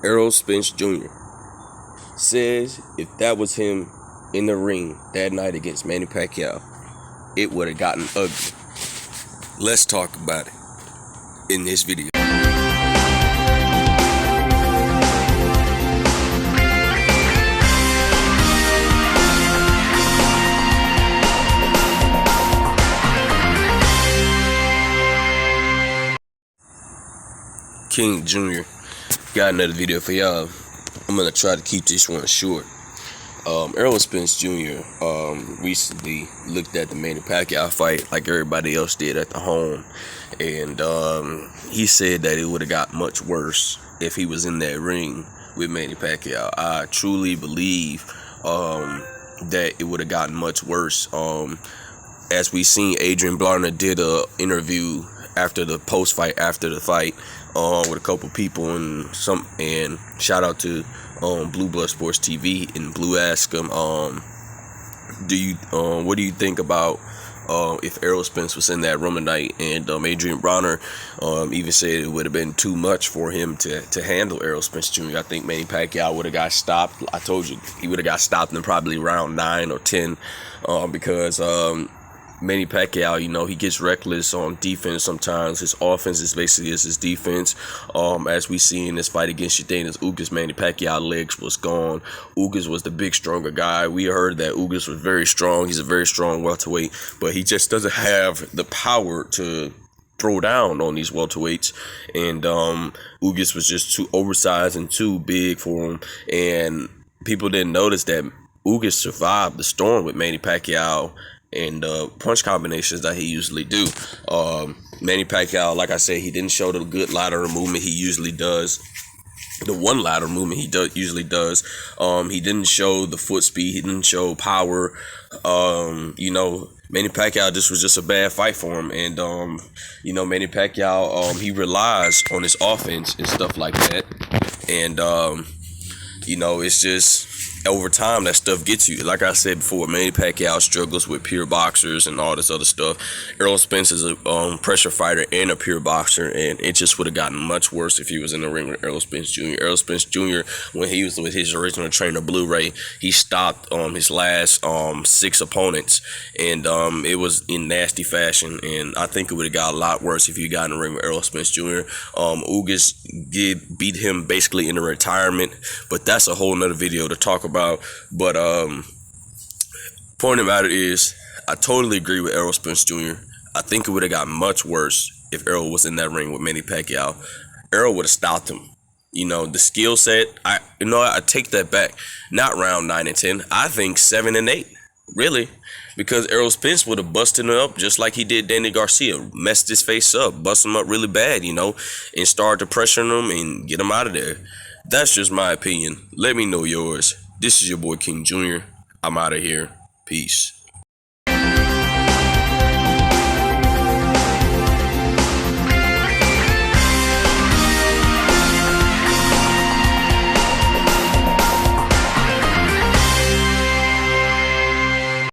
Errol Spence Jr. says if that was him in the ring that night against Manny Pacquiao, it would have gotten ugly. Let's talk about it in this video. King Jr. got another video for y'all. I'm gonna try to keep this one short. Errol Spence Jr. Recently looked at the Manny Pacquiao fight like everybody else did at the home, and he said that it would have got much worse if he was in that ring with Manny Pacquiao. I truly believe that it would have gotten much worse. As we seen, Adrian Blarner did a interview after the post-fight, after the fight, with a couple people and shout out to Blue Blood Sports TV, and Blue asked him, what do you think about if Errol Spence was in that room tonight? And Adrian Blarner even said it would have been too much for him to handle Errol Spence Jr. I think Manny Pacquiao would have got stopped. I told you he would have got stopped in probably round 9 or 10 because Manny Pacquiao, he gets reckless on defense sometimes. His offense is basically his defense. As we see in this fight against Yordenis Ugas, Manny Pacquiao's legs was gone. Ugas was the big, stronger guy. We heard that Ugas was very strong. He's a very strong welterweight, but he just doesn't have the power to throw down on these welterweights. And Ugas was just too oversized and too big for him. And people didn't notice that Ugas survived the storm with Manny Pacquiao and punch combinations that he usually do. Manny Pacquiao, like I said, he didn't show the good lateral movement he usually does. The one lateral movement he usually does. He didn't show the foot speed. He didn't show power. Manny Pacquiao, this was just a bad fight for him. And, Manny Pacquiao, he relies on his offense and stuff like that. And, it's just, over time, that stuff gets you. Like I said before, Manny Pacquiao struggles with pure boxers and all this other stuff. Errol Spence is a pressure fighter and a pure boxer, and it just would have gotten much worse if he was in the ring with Errol Spence Jr. Errol Spence Jr., when he was with his original trainer, Blu-ray, he stopped his last 6 opponents, and it was in nasty fashion, and I think it would have got a lot worse if he got in the ring with Errol Spence Jr. Ugas did beat him basically into retirement, but that's a whole nother video to talk about. But point about it is, I totally agree with Errol Spence Jr. I think it would have got much worse if Errol was in that ring with Manny Pacquiao. Errol would have stopped him. The skill set, I take that back. Not round 9 and 10. I think 7 and 8, really, because Errol Spence would have busted him up just like he did Danny Garcia, messed his face up, bust him up really bad, and start to pressure him and get him out of there. That's just my opinion. Let me know yours. This is your boy King Jr. I'm out of here. Peace.